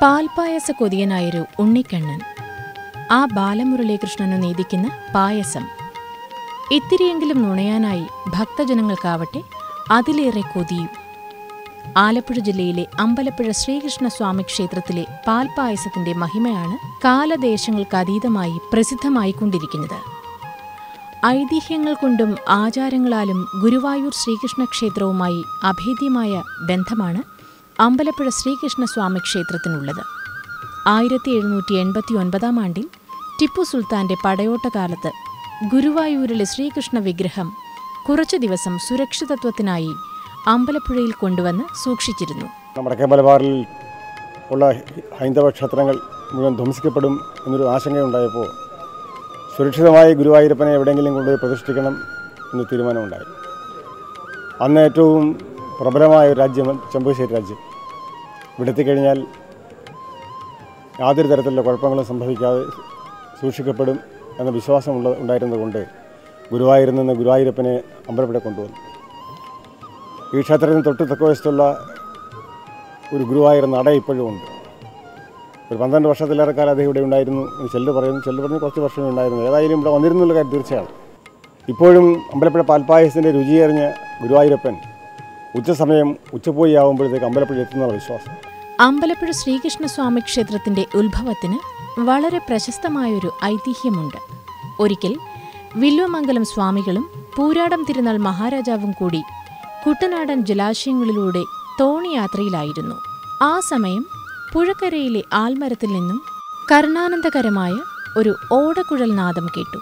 പാൽപായസ കൊതിയനായൊരു ഉണ്ണിക്കണ്ണൻ. ആ ബാലമുരളീകൃഷ്ണനു നീതിക്കുന്ന പായസം. ഇത്തിരിയെങ്കിലും നുണയാനായി ഭക്തജനങ്ങൾക്കാവട്ടെ അതിലേറെ കൊതിയും. ആലപ്പുഴ ജില്ലയിലെ അമ്പലപ്പുഴ ശ്രീകൃഷ്ണസ്വാമി ക്ഷേത്രത്തിലെ പാൽപായസത്തിന്റെ മഹിമയാണ് കാലദേശങ്ങൾക്കതീതമായി പ്രസിദ്ധമായിക്കൊണ്ടിരിക്കുന്നത്. ഐതിഹ്യങ്ങൾ കൊണ്ടും ആചാരങ്ങളാലും ഗുരുവായൂർ ശ്രീകൃഷ്ണ ക്ഷേത്രവുമായി അഭേദ്യമായ ബന്ധമാണ് അമ്പലപ്പുഴ ശ്രീകൃഷ്ണസ്വാമി ക്ഷേത്രത്തിനുള്ളത്. 1789 ടിപ്പു സുൽത്താന്റെ പടയോട്ടകാലത്ത് ഗുരുവായൂരിലെ ശ്രീകൃഷ്ണ വിഗ്രഹം കുറച്ചു ദിവസം സുരക്ഷിതത്വത്തിനായി അമ്പലപ്പുഴയിൽ കൊണ്ടുവന്ന് സൂക്ഷിച്ചിരുന്നു. നമ്മുടെ മലബാറിൽ ഉള്ള ഹൈന്ദവ ക്ഷേത്രങ്ങൾ മുഴുവൻ ധ്വംസിക്കപ്പെടും എന്നൊരു ആശങ്കയുണ്ടായപ്പോൾ സുരക്ഷിതമായി ഗുരുവായൂരപ്പനെ എവിടെയെങ്കിലും കൊണ്ടുപോയി പ്രതിഷ്ഠിക്കണം എന്ന് തീരുമാനമുണ്ടായി. അന്ന് ഏറ്റവും പ്രബലമായ ഒരു രാജ്യം ചെമ്പശ്ശേരി രാജ്യം. ഇവിടെ എത്തിക്കഴിഞ്ഞാൽ യാതൊരു തരത്തിലുള്ള കുഴപ്പങ്ങളും സംഭവിക്കാതെ സൂക്ഷിക്കപ്പെടും എന്ന വിശ്വാസം ഉണ്ടായിരുന്നതുകൊണ്ട് ഗുരുവായൂരിൽ നിന്ന് ഗുരുവായൂരപ്പനെ അമ്പലപ്പുഴ കൊണ്ടുവന്നു. ഈ ക്ഷേത്രത്തിന് തൊട്ട് തെക്കുവശത്തുള്ള ഒരു ഗുരുവായൂർ നട ഇപ്പോഴും ഉണ്ട്. ഒരു 12 വർഷത്തിലേറെ കാലം അദ്ദേഹം ഇവിടെ ഉണ്ടായിരുന്നു. ചെല്ലു പറഞ്ഞ് കുറച്ച് വർഷമേ ഉണ്ടായിരുന്നു. ഏതായാലും ഇവിടെ വന്നിരുന്നുള്ള കാര്യം തീർച്ചയാണ്. ഇപ്പോഴും അമ്പലപ്പുഴ പാൽപ്പായസത്തിൻ്റെ രുചിയറിഞ്ഞ ഗുരുവായൂരപ്പൻ ഉച്ചസമയം ഉച്ചപോയി ആകുമ്പോഴത്തേക്ക് അമ്പലപ്പുഴ എത്തുന്നുള്ള വിശ്വാസം. അമ്പലപ്പുഴ ശ്രീകൃഷ്ണസ്വാമി ക്ഷേത്രത്തിന്റെ ഉത്ഭവത്തിന് വളരെ പ്രശസ്തമായൊരു ഐതിഹ്യമുണ്ട്. ഒരിക്കൽ വില്വമംഗലം സ്വാമികളും പൂരാടം തിരുനാൾ മഹാരാജാവും കൂടി കുട്ടനാടൻ ജലാശയങ്ങളിലൂടെ തോണിയാത്രയിലായിരുന്നു. ആ സമയം പുഴക്കരയിലെ ആൽമരത്തിൽ നിന്നും കർണാനന്ദകരമായ ഒരു ഓടക്കുഴൽ നാദം കേട്ടു.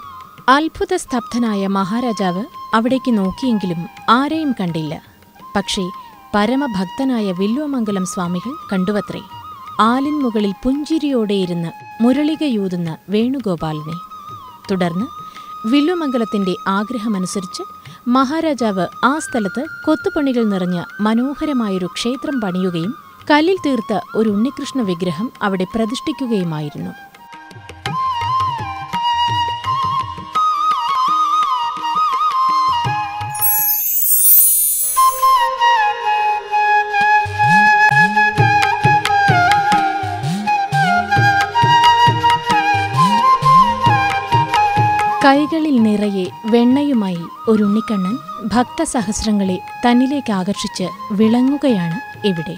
അത്ഭുത സ്തബ്ധനായ മഹാരാജാവ് അവിടേക്ക് നോക്കിയെങ്കിലും ആരെയും കണ്ടില്ല. പക്ഷേ പരമഭക്തനായ വില്വമംഗലം സ്വാമികൾ കണ്ടുവത്രേ. ആലിൻ മുകളിൽ പുഞ്ചിരിയോടെയിരുന്ന് മുരളികയൂതുന്ന വേണുഗോപാലിനെ. തുടർന്ന് വില്വമംഗലത്തിന്റെ ആഗ്രഹമനുസരിച്ച് മഹാരാജാവ് ആ സ്ഥലത്ത് കൊത്തുപണികൾ നിറഞ്ഞ മനോഹരമായൊരു ക്ഷേത്രം പണിയുകയും കല്ലിൽ തീർത്ത ഒരു ഉണ്ണികൃഷ്ണ വിഗ്രഹം അവിടെ പ്രതിഷ്ഠിക്കുകയുമായിരുന്നു. കൈകളിൽ നിറയെ വെണ്ണയുമായി ഒരു ഉണ്ണിക്കണ്ണൻ ഭക്തസഹസ്രങ്ങളെ തന്നിലേക്ക് ആകർഷിച്ച് വിളങ്ങുകയാണ് ഇവിടെ.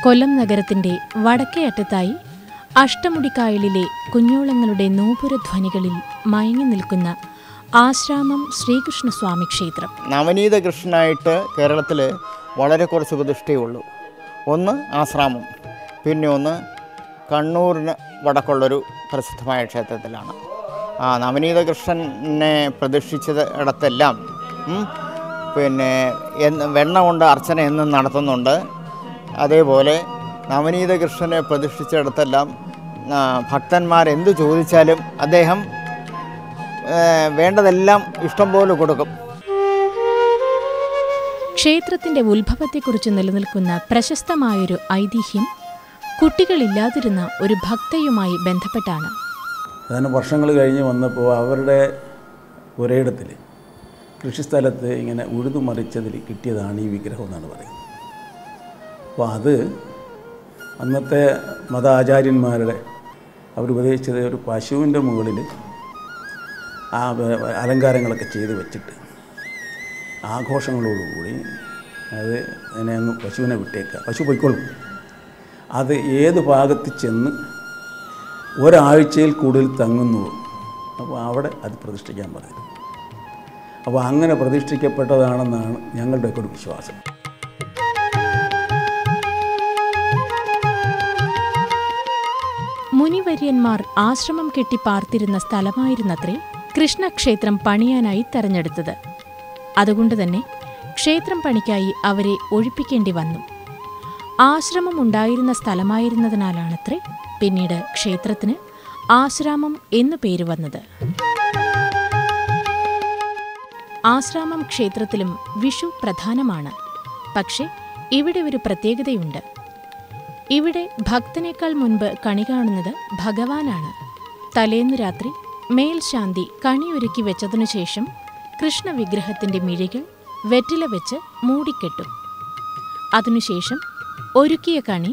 കൊല്ലം നഗരത്തിന്റെ വടക്കേ അറ്റത്തായി അഷ്ടമുടിക്കായലിലെ കുഞ്ഞോളങ്ങളുടെ നൂപുരധ്വനികളിൽ മയങ്ങി നിൽക്കുന്ന ആശ്രാമം ശ്രീകൃഷ്ണസ്വാമി ക്ഷേത്രം. നവനീത കൃഷ്ണനായിട്ട് കേരളത്തിൽ വളരെ കുറച്ച് പ്രതിഷ്ഠയുള്ളൂ. ഒന്ന് ആശ്രാമം, പിന്നെ ഒന്ന് കണ്ണൂരിന് വടക്കുള്ളൊരു പ്രസിദ്ധമായ ക്ഷേത്രത്തിലാണ്. നവനീത കൃഷ്ണനെ പ്രതിഷ്ഠിച്ചത് ഇടത്തെല്ലാം പിന്നെ വെണ്ണ കൊണ്ട് അർച്ചന എന്നും നടത്തുന്നുണ്ട്. അതേപോലെ നവനീത കൃഷ്ണനെ പ്രതിഷ്ഠിച്ചിടത്തെല്ലാം ഭക്തന്മാരെന്തു ചോദിച്ചാലും അദ്ദേഹം വേണ്ടതെല്ലാം ഇഷ്ടം പോലെ കൊടുക്കും. ക്ഷേത്രത്തിന്റെ ഉത്ഭവത്തെക്കുറിച്ച് നിലനിൽക്കുന്ന പ്രശസ്തമായൊരു ഐതിഹ്യം കുട്ടികളില്ലാതിരുന്ന ഒരു ഭക്തയുമായി ബന്ധപ്പെട്ടാണ്. അതിന് വർഷങ്ങൾ കഴിഞ്ഞ് വന്നപ്പോൾ അവരുടെ ഒരേടത്തിൽ കൃഷിസ്ഥലത്ത് ഇങ്ങനെ ഉഴുതുമറിച്ചതിൽ കിട്ടിയതാണ് ഈ വിഗ്രഹം എന്നാണ് പറയുന്നത്. അപ്പോൾ അത് അന്നത്തെ മതാചാര്യന്മാരുടെ അവരുപദേശിച്ചത് ഒരു പശുവിൻ്റെ മുകളിൽ ആ അലങ്കാരങ്ങളൊക്കെ ചെയ്ത് വെച്ചിട്ട് ആഘോഷങ്ങളോടുകൂടി അത് അതിനെ അങ്ങ് പശുവിനെ വിട്ടേക്കുക, പശു പൊയ്ക്കൊള്ളും. അത് ഏത് ഭാഗത്ത് ചെന്ന് ഒരാഴ്ചയിൽ കൂടുതൽ തങ്ങുന്നു, അപ്പോൾ അവിടെ അത് പ്രതിഷ്ഠിക്കാൻ പറഞ്ഞു. അപ്പോൾ അങ്ങനെ പ്രതിഷ്ഠിക്കപ്പെട്ടതാണെന്നാണ് ഞങ്ങളുടെയൊക്കെ ഒരു വിശ്വാസം. മുനിവര്യന്മാർ ആശ്രമം കെട്ടി പാർത്തിരുന്ന സ്ഥലമായിരുന്നത്രേ കൃഷ്ണക്ഷേത്രം പണിയാനായി തെരഞ്ഞെടുത്തത്. അതുകൊണ്ടുതന്നെ ക്ഷേത്രം പണിക്കായി അവരെ ഒഴിപ്പിക്കേണ്ടി വന്നു. ആശ്രമം ഉണ്ടായിരുന്ന സ്ഥലമായിരുന്നതിനാലാണത്രേ പിന്നീട് ക്ഷേത്രത്തിന് ആശ്രാമം എന്നു പേര് വന്നത്. ആശ്രാമം ക്ഷേത്രത്തിലും വിഷു പ്രധാനമാണ്. പക്ഷേ ഇവിടെ ഒരു പ്രത്യേകതയുണ്ട്. ഇവിടെ ഭക്തനേക്കാൾ മുൻപ് കണി കാണുന്നത് ഭഗവാനാണ്. തലേന്നു രാത്രി മേൽശാന്തി കണിയൊരുക്കി വെച്ചതിനുശേഷം കൃഷ്ണവിഗ്രഹത്തിന്റെ മിഴികൾ വെറ്റില വെച്ച് മൂടിക്കെട്ടും. അതിനുശേഷം ഒരുക്കിയ കണി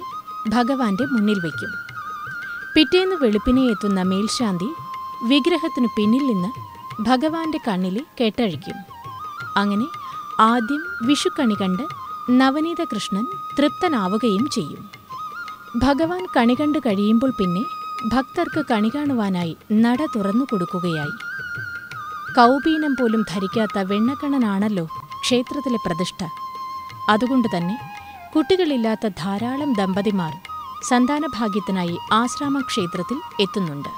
ഭഗവാന്റെ മുന്നിൽ വയ്ക്കും. പിറ്റേന്ന് വെളുപ്പിനെ എത്തുന്ന മേൽശാന്തി വിഗ്രഹത്തിനു പിന്നിൽ നിന്ന് ഭഗവാന്റെ കണ്ണിലെ കെട്ടഴിക്കും. അങ്ങനെ ആദ്യം വിഷുക്കണി കണ്ട് നവനീത കൃഷ്ണൻ തൃപ്തനാവുകയും ചെയ്യും. ഭഗവാൻ കണി കണ്ടു കഴിയുമ്പോൾ പിന്നെ ഭക്തർക്ക് കണി കാണുവാനായി നട തുറന്നു കൊടുക്കുകയായി. കൗപീനം പോലും ധരിക്കാത്ത വെണ്ണക്കണ്ണനാണല്ലോ ക്ഷേത്രത്തിലെ പ്രതിഷ്ഠ. അതുകൊണ്ട് തന്നെ കുട്ടികളില്ലാത്ത ധാരാളം ദമ്പതിമാർ സന്താനഭാഗ്യത്തിനായി ആശ്രാമക്ഷേത്രത്തിൽ എത്തുന്നുണ്ട്.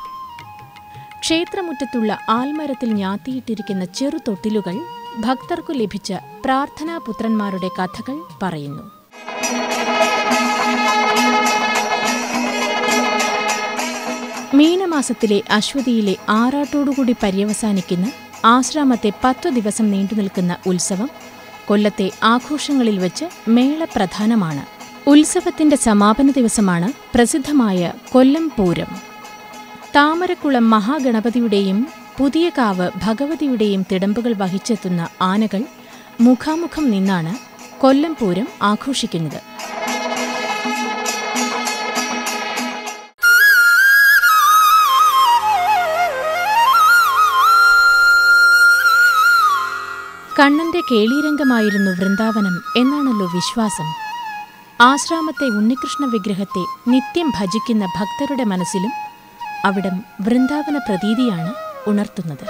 ക്ഷേത്രമുറ്റത്തുള്ള ആൽമരത്തിൽ ഞാത്തിയിട്ടിരിക്കുന്ന ചെറുതൊട്ടിലുകൾ ഭക്തർക്കു ലഭിച്ച പ്രാർത്ഥനാപുത്രന്മാരുടെ കഥകൾ പറയുന്നു. മീനമാസത്തിലെ അശ്വതിയിലെ ആറാട്ടോടുകൂടി പര്യവസാനിക്കുന്ന ആശ്രാമത്തെ 10 ദിവസം നീണ്ടുനിൽക്കുന്ന ഉത്സവം കൊല്ലത്തെ ആഘോഷങ്ങളിൽ വച്ച് മേളപ്രധാനമാണ്. ഉത്സവത്തിന്റെ സമാപന ദിവസമാണ് പ്രസിദ്ധമായ കൊല്ലം പൂരം. താമരക്കുളം മഹാഗണപതിയുടെയും പുതിയകാവ് ഭഗവതിയുടെയും തിടമ്പുകൾ വഹിച്ചെത്തുന്ന ആനകൾ മുഖാമുഖം നിന്നാണ് കൊല്ലം പൂരം ആഘോഷിക്കുന്നത്. കണ്ണന്റെ കേളീരംഗമായിരുന്നു വൃന്ദാവനം എന്നാണല്ലോ വിശ്വാസം. ആശ്രാമത്തെ ഉണ്ണികൃഷ്ണ വിഗ്രഹത്തെ നിത്യം ഭജിക്കുന്ന ഭക്തരുടെ മനസ്സിലും അവിടം വൃന്ദാവന പ്രതീതിയാണ് ഉണർത്തുന്നത്.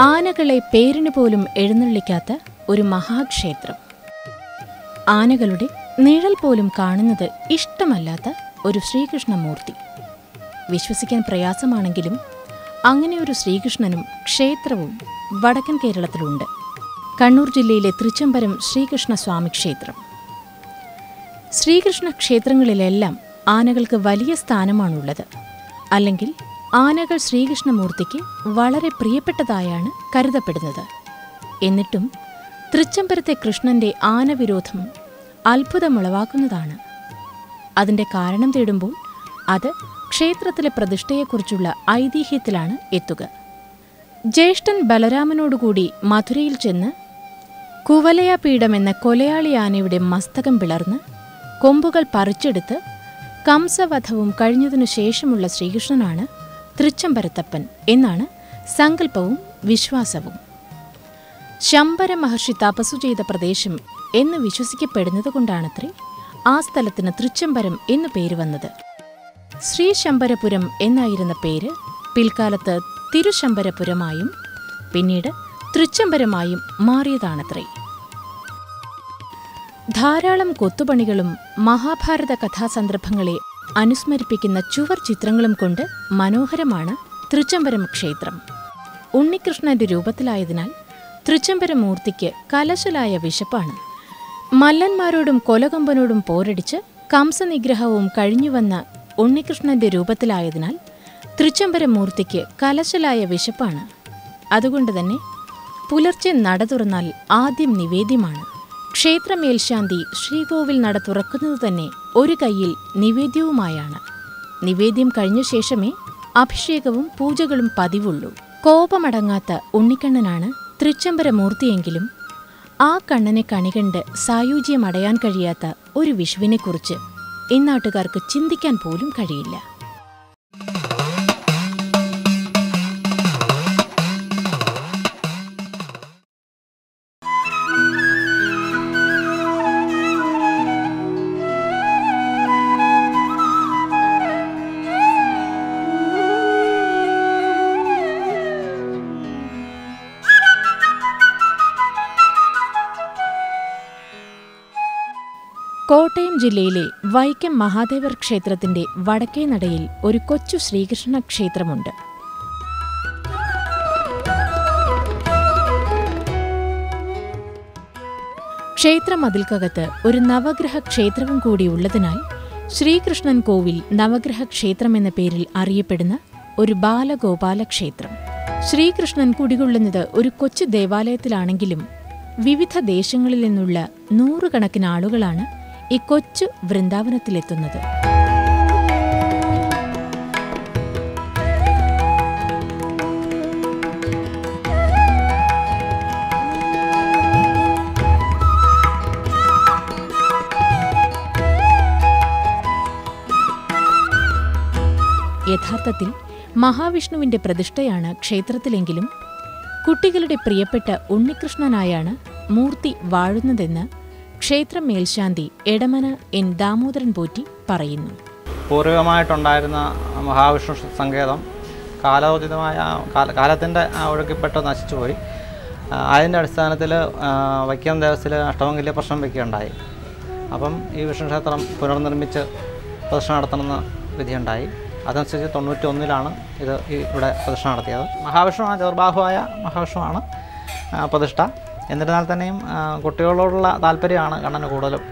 ആനകളെ പേരിന് പോലും എഴുന്നള്ളിക്കാത്ത ഒരു മഹാക്ഷേത്രം. ആനകളുടെ നിഴൽ പോലും കാണുന്നത് ഇഷ്ടമല്ലാത്ത ഒരു ശ്രീകൃഷ്ണമൂർത്തി. വിശ്വസിക്കാൻ പ്രയാസമാണെങ്കിലും അങ്ങനെ ഒരു ശ്രീകൃഷ്ണനും ക്ഷേത്രവും വടക്കൻ കേരളത്തിലുണ്ട്. കണ്ണൂർ ജില്ലയിലെ തൃച്ചംബരം ശ്രീകൃഷ്ണസ്വാമി ക്ഷേത്രം. ശ്രീകൃഷ്ണ ക്ഷേത്രങ്ങളിലെല്ലാം ആനകൾക്ക് വലിയ സ്ഥാനമാണുള്ളത്. അല്ലെങ്കിൽ ആനകൾ ശ്രീകൃഷ്ണമൂർത്തിക്ക് വളരെ പ്രിയപ്പെട്ടതായാണ് കരുതപ്പെടുന്നത്. എന്നിട്ടും തൃച്ചംബരത്തെ കൃഷ്ണന്റെ ആനവിരോധം അത്ഭുതമുളവാക്കുന്നതാണ്. അതിൻ്റെ കാരണം തേടുമ്പോൾ അത് ക്ഷേത്രത്തിലെ പ്രതിഷ്ഠയെക്കുറിച്ചുള്ള ഐതിഹ്യത്തിലാണ് എത്തുക. ജ്യേഷ്ഠൻ ബലരാമനോടുകൂടി മധുരയിൽ ചെന്ന് കുവലയാപീഠം എന്ന കൊലയാളി ആനയുടെ മസ്തകം പിളർന്ന് കൊമ്പുകൾ പറിച്ചെടുത്ത് കംസവധവും കഴിഞ്ഞതിനു ശേഷമുള്ള ശ്രീകൃഷ്ണനാണ് തൃച്ചംബരത്തപ്പൻ എന്നാണ് സങ്കല്പവും വിശ്വാസവും. ശമ്പര മഹർഷി തപസ്സു ചെയ്ത പ്രദേശം എന്ന് വിശ്വസിക്കപ്പെടുന്നതുകൊണ്ടാണത്രേ ആ സ്ഥലത്തിന് തൃച്ചംബരം എന്നു പേര് വന്നത്. ശ്രീശമ്പരപുരം എന്നായിരുന്ന പേര് പിൽക്കാലത്ത് തിരുശമ്പരപുരമായും പിന്നീട് തൃച്ചംബരമായും മാറിയതാണത്രേ. ധാരാളം കൊത്തുപണികളും മഹാഭാരത കഥാസന്ദർഭങ്ങളെ അനുസ്മരിപ്പിക്കുന്ന ചുവർ ചിത്രങ്ങളും കൊണ്ട് മനോഹരമാണ് തൃച്ചംബരം ക്ഷേത്രം. ഉണ്ണികൃഷ്ണന്റെ രൂപത്തിലായതിനാൽ തൃച്ചംബരമൂർത്തിക്ക് കലശലായ വിശപ്പാണ്. മല്ലന്മാരോടും കൊലകൊമ്പനോടും പോരടിച്ച് കംസനിഗ്രഹവും കഴിഞ്ഞുവന്ന ഉണ്ണികൃഷ്ണന്റെ രൂപത്തിലായതിനാൽ തൃച്ചംബരമൂർത്തിക്ക് കലശലായ വിശപ്പാണ്. അതുകൊണ്ടുതന്നെ പുലർച്ചെ നട തുറന്നാൽ ആദ്യം നിവേദ്യമാണ്. ക്ഷേത്രമേൽശാന്തി ശ്രീകോവിൽ നട തുറക്കുന്നത് തന്നെ ഒരു കൈയിൽ നിവേദ്യവുമായാണ്. നിവേദ്യം കഴിഞ്ഞ ശേഷമേ അഭിഷേകവും പൂജകളും പതിവുള്ളൂ. കോപമടങ്ങാത്ത ഉണ്ണിക്കണ്ണനാണ് തൃച്ചംബരമൂർത്തിയെങ്കിലും ആ കണ്ണനെ കണികണ്ട് സായുജ്യമടയാൻ കഴിയാത്ത ഒരു വിഷുവിനെക്കുറിച്ച് ഇന്നാട്ടുകാർക്ക് ചിന്തിക്കാൻ പോലും കഴിയില്ല. കോട്ടയം ജില്ലയിലെ വൈക്കം മഹാദേവർ ക്ഷേത്രത്തിന്റെ വടക്കേ നടയിൽ ഒരു കൊച്ചു ശ്രീകൃഷ്ണ ക്ഷേത്രമുണ്ട്. ക്ഷേത്രമതിൽക്കകത്ത് ഒരു നവഗ്രഹ ക്ഷേത്രവും കൂടി ഉള്ളതിനാൽ ശ്രീകൃഷ്ണൻ കോവിൽ നവഗ്രഹ ക്ഷേത്രം എന്ന പേരിൽ അറിയപ്പെടുന്ന ഒരു ബാലഗോപാല ക്ഷേത്രം. ശ്രീകൃഷ്ണൻ കുടികൊള്ളുന്നത് ഒരു കൊച്ചു ദേവാലയത്തിലാണെങ്കിലും വിവിധ ദേശങ്ങളിൽ നിന്നുള്ള 100 കണക്കിന് ആളുകളാണ് ഈ കൊച്ചു വൃന്ദാവനത്തിലെത്തുന്നത്. യഥാർത്ഥത്തിൽ മഹാവിഷ്ണുവിന്റെ പ്രതിഷ്ഠയാണ് ക്ഷേത്രത്തിലെങ്കിലും കുട്ടികളുടെ പ്രിയപ്പെട്ട ഉണ്ണികൃഷ്ണനായാണ് മൂർത്തി വാഴുന്നതെന്ന് ക്ഷേത്രം മേൽശാന്തി എടമന എൻ ദാമോദരൻ പോറ്റി പറയുന്നു. പൂർവികമായിട്ടുണ്ടായിരുന്ന മഹാവിഷ്ണു സങ്കേതം കാലോചിതമായ കാലത്തിൻ്റെ ഒഴുക്കിപ്പെട്ട് നശിച്ചുപോയി. അതിൻ്റെ അടിസ്ഥാനത്തിൽ വൈക്കം ദേവസ്ഥയിൽ അഷ്ടമംഗല്യ പ്രശ്നം വയ്ക്കുകയുണ്ടായി. അപ്പം ഈ വിഷ്ണു ക്ഷേത്രം പുനർനിർമ്മിച്ച് പ്രതിഷ്ഠ നടത്തണമെന്ന് വിധിയുണ്ടായി. അതനുസരിച്ച് 91 ഇത് ഇവിടെ പ്രതിഷ്ഠ നടത്തിയത്. മഹാവിഷ്ണുവാണ്, ചതുർബാഹുവായ മഹാവിഷ്ണുവാണ് പ്രതിഷ്ഠ. എന്നിരുന്നാൽ തന്നെയും കുട്ടികളോടുള്ള താല്പര്യമാണ് കണ്ണന് കൂടുതലും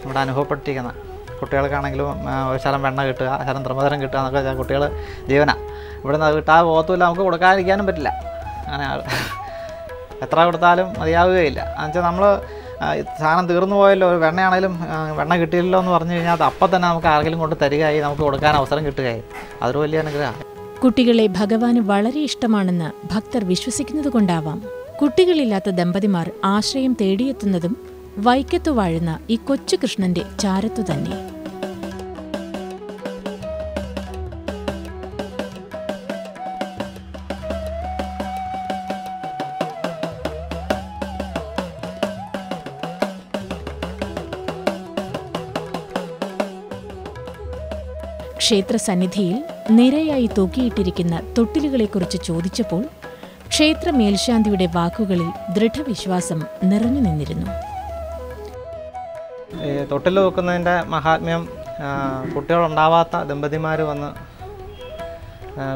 ഇവിടെ അനുഭവപ്പെട്ടിരിക്കുന്നത്. കുട്ടികൾക്കാണെങ്കിലും ഒരു ശരം വെണ്ണ കിട്ടുക, ശരം ത്രിമധുരം കിട്ടുക എന്നൊക്കെ കുട്ടികൾ ജീവനാണ്. ഇവിടെ നിന്ന് കിട്ടാതെ പോകത്തുമില്ല, നമുക്ക് കൊടുക്കാതിരിക്കാനും പറ്റില്ല. അങ്ങനെ എത്ര കൊടുത്താലും മതിയാവുകയില്ല. എന്നുവെച്ചാൽ നമ്മൾ സാധനം തീർന്നു പോയല്ലോ, ഒരു വെണ്ണയാണെങ്കിലും വെണ്ണ കിട്ടിയില്ലല്ലോ എന്ന് പറഞ്ഞു കഴിഞ്ഞാൽ അത് അപ്പം തന്നെ നമുക്ക് ആരെങ്കിലും കൊണ്ട് തരികയായി, നമുക്ക് കൊടുക്കാൻ അവസരം കിട്ടുകയായി. അതൊരു വലിയ അനുഗ്രഹമാണ്. കുട്ടികളെ ഭഗവാന് വളരെ ഇഷ്ടമാണെന്ന് ഭക്തർ വിശ്വസിക്കുന്നതുകൊണ്ടാവാം കുട്ടികളില്ലാത്ത ദമ്പതിമാർ ആശ്രയം തേടിയെത്തുന്നതും വൈക്കത്തു വാഴുന്ന ഈ കൊച്ചു കൃഷ്ണന്റെ ചാരത്തു തന്നെ. ക്ഷേത്രസന്നിധിയിൽ നിരയായി തൂക്കിയിട്ടിരിക്കുന്ന തൊട്ടിലുകളെക്കുറിച്ച് ചോദിച്ചപ്പോൾ ക്ഷേത്ര മേൽശാന്തിയുടെ വാക്കുകളിൽ ദൃഢവിശ്വാസം നിറഞ്ഞു നിന്നിരുന്നു. ഈ തൊട്ടിൽ തൂക്കുന്നതിൻ്റെ മഹാത്മ്യം, കുട്ടികളുണ്ടാവാത്ത ദമ്പതിമാർ വന്ന്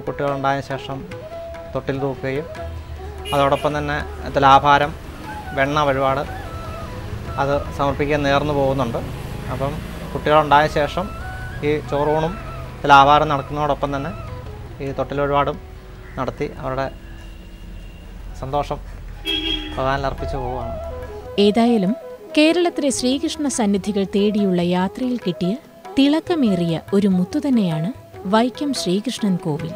കുട്ടികളുണ്ടായ ശേഷം തൊട്ടിൽ തൂക്കുകയും അതോടൊപ്പം തന്നെ തുലാഭാരം, വെണ്ണ വഴിപാട് അത് സമർപ്പിക്കാൻ നേർന്നു പോകുന്നുണ്ട്. അപ്പം കുട്ടികളുണ്ടായ ശേഷം ഈ ചോറൂണും തുലാഭാരം നടക്കുന്നതോടൊപ്പം തന്നെ ഈ തൊട്ടിൽ വഴിപാടും നടത്തി അവരുടെ സന്തോഷം ഭഗവാനിൽ അർപ്പിച്ചു പോവുകയാണ്. ഏതായാലും കേരളത്തിലെ ശ്രീകൃഷ്ണ സന്നിധികൾ തേടിയുള്ള യാത്രയിൽ കിട്ടിയ തിളക്കമേറിയ ഒരു മുത്തുതന്നെയാണ് വൈക്കം ശ്രീകൃഷ്ണൻ കോവിൽ.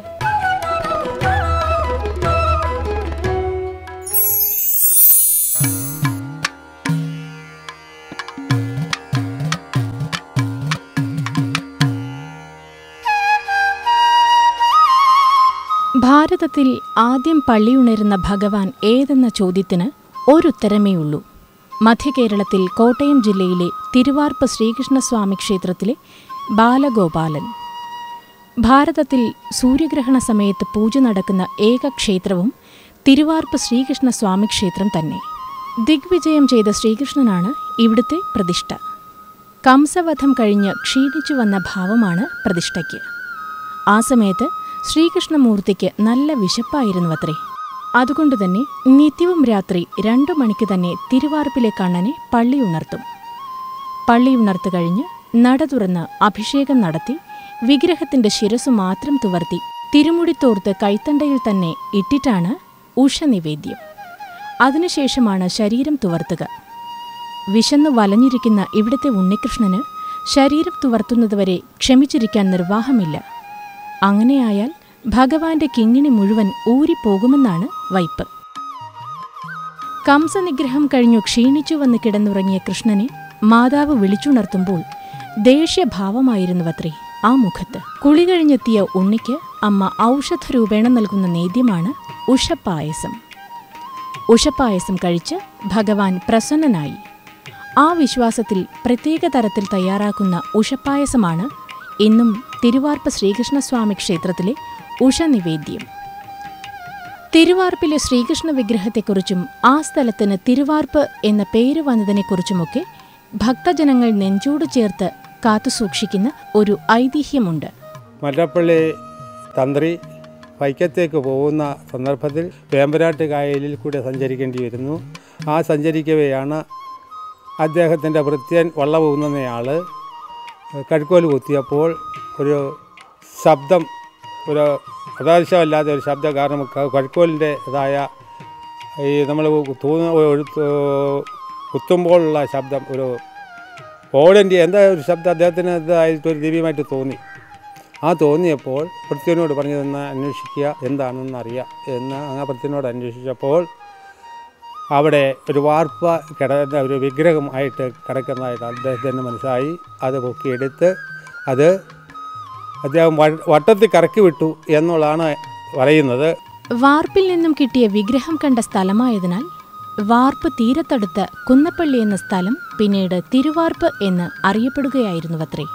ഭാരതത്തിൽ ആദ്യം പള്ളിയുണരുന്ന ഭഗവാൻ ഏതെന്ന ചോദ്യത്തിന് ഒരുത്തരമേയുള്ളൂ. മധ്യകേരളത്തിൽ കോട്ടയം ജില്ലയിലെ തിരുവാർപ്പ് ശ്രീകൃഷ്ണസ്വാമി ക്ഷേത്രത്തിലെ ബാലഗോപാലൻ. ഭാരതത്തിൽ സൂര്യഗ്രഹണ സമയത്ത് പൂജ നടക്കുന്ന ഏക ക്ഷേത്രവും തിരുവാർപ്പ് ശ്രീകൃഷ്ണസ്വാമി ക്ഷേത്രം തന്നെ. ദിഗ്വിജയം ചെയ്ത ശ്രീകൃഷ്ണനാണ് ഇവിടുത്തെ പ്രതിഷ്ഠ. കംസവധം കഴിഞ്ഞ് ക്ഷീണിച്ചു വന്ന ഭാവമാണ് പ്രതിഷ്ഠയ്ക്ക്. ആ സമയത്ത് ശ്രീകൃഷ്ണമൂർത്തിക്ക് നല്ല വിശപ്പായിരുന്നുവത്രേ. അതുകൊണ്ടുതന്നെ നിത്യവും രാത്രി 2 മണിക്ക് തന്നെ തിരുവാർപ്പിലെ കണ്ണനെ പള്ളിയുണർത്തും. പള്ളിയുണർത്തു കഴിഞ്ഞ് നട തുറന്ന് അഭിഷേകം നടത്തി വിഗ്രഹത്തിന്റെ ശിരസ്സു മാത്രം തുവർത്തി തിരുമുടിത്തോർത്ത് കൈത്തണ്ടയിൽ തന്നെ ഇട്ടിട്ടാണ് ഉഷനിവേദ്യം. അതിനുശേഷമാണ് ശരീരം തുവർത്തുക. വിശന്നു വലഞ്ഞിരിക്കുന്ന ഇവിടുത്തെ ഉണ്ണികൃഷ്ണന് ശരീരം തുവർത്തുന്നതുവരെ ക്ഷമിച്ചിരിക്കാൻ നിർവാഹമില്ല. അങ്ങനെയായാൽ ഭഗവാന്റെ കിങ്ങിണി മുഴുവൻ ഊരിപ്പോകുമെന്നാണ് വൈപ്പ്. കംസനിഗ്രഹം കഴിഞ്ഞു ക്ഷീണിച്ചു വന്ന് കിടന്നുറങ്ങിയ കൃഷ്ണനെ മാതാവ് വിളിച്ചുണർത്തുമ്പോൾ ദേഷ്യഭാവമായിരുന്നുവത്രേ ആ മുഖത്ത്. കുളി കഴിഞ്ഞെത്തിയ ഉണ്ണിക്ക് അമ്മ ഔഷധരൂപേണ നൽകുന്ന നേദ്യമാണ് ഉഷപ്പായസം. ഉഷപ്പായസം കഴിച്ച് ഭഗവാൻ പ്രസന്നനായി. ആ വിശ്വാസത്തിൽ പ്രത്യേക തരത്തിൽ തയ്യാറാക്കുന്ന ഉഷപ്പായസമാണ് ഇന്നും തിരുവാർപ്പ് ശ്രീകൃഷ്ണസ്വാമി ക്ഷേത്രത്തിലെ ഉഷനിവേദ്യം. തിരുവാർപ്പിലെ ശ്രീകൃഷ്ണ വിഗ്രഹത്തെക്കുറിച്ചും ആ സ്ഥലത്തിന് തിരുവാർപ്പ് എന്ന പേര് വന്നതിനെക്കുറിച്ചുമൊക്കെ ഭക്തജനങ്ങൾ നെഞ്ചോട് ചേർത്ത് കാത്തുസൂക്ഷിക്കുന്ന ഒരു ഐതിഹ്യമുണ്ട്. മല്ലപ്പള്ളി തന്ത്രി വൈക്കത്തേക്ക് പോകുന്ന സന്ദർഭത്തിൽ വേമ്പനാട്ട് കായലിൽ കൂടെ സഞ്ചരിക്കേണ്ടി വരുന്നു. ആ സഞ്ചരിക്കവെയാണ് അദ്ദേഹത്തിൻ്റെ ഭൃത്യൻ വള്ളപൂന്നയാൾ കഴുക്കോൽ കുത്തിയപ്പോൾ ഒരു ശബ്ദം, ഒരു അതാവശ്യമല്ലാത്ത ഒരു ശബ്ദം കാരണം കഴുക്കോലിൻ്റെതായ ഈ നമ്മൾ കുത്തുമ്പോഴുള്ള ശബ്ദം ഒരു ഓടേണ്ടി എന്താ ഒരു ശബ്ദം അദ്ദേഹത്തിന് ഇതായിട്ടൊരു ദിവ്യമായിട്ട് തോന്നി. ആ തോന്നിയപ്പോൾ ഭൃത്യനോട് പറഞ്ഞതെന്ന് അന്വേഷിക്കുക, എന്താണെന്ന് അറിയാം എന്ന് ആ ഭൃത്യനോട് അന്വേഷിച്ചപ്പോൾ അവിടെ ഒരു വാർപ്പ ഒരു വിഗ്രഹമായിട്ട് കിടക്കുന്നതായിട്ട് അദ്ദേഹത്തിന് മനസ്സിലായി. അത് പൊക്കിയെടുത്ത് അത് അദ്ദേഹം വട്ടത്തിൽ കറക്കി വിട്ടു എന്നുള്ളതാണ് പറയുന്നത്. വാർപ്പിൽ നിന്നും കിട്ടിയ വിഗ്രഹം കണ്ട സ്ഥലമായതിനാൽ വാർപ്പ് തീരത്തടുത്ത കുന്നപ്പള്ളി എന്ന സ്ഥലം പിന്നീട് തിരുവാർപ്പ് എന്ന് അറിയപ്പെടുകയായിരുന്നുവത്രേ.